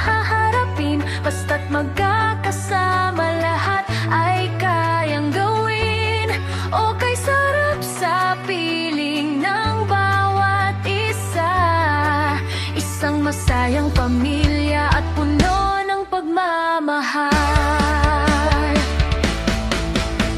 haharapin. Basta't magkakasama, lahat ay kayang gawin. Okay, sarap sa piling ng bawat isa. Isang masayang pamilya at puno ng pagmamahal.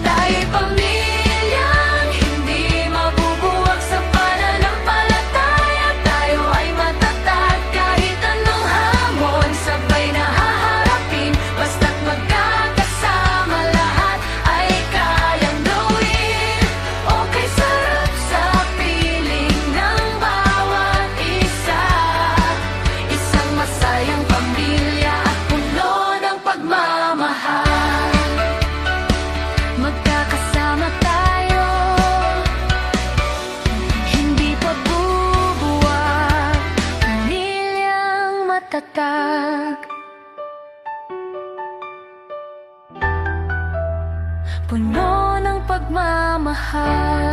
Tayo'y pamilyang hindi mabubuwag sa pananampalataya. Tayo ay matatag kahit anong hamon, sabay na haharapin. Basta't magkakasama, lahat ay kayang gawin. Okay, sarap sa piling ng bawat isa. Isang masayang pamilya at puno ng pagmamahal. Magkakasama tayo, hindi pabubuwag, pamilyang matatag, puno ng pagmamahal.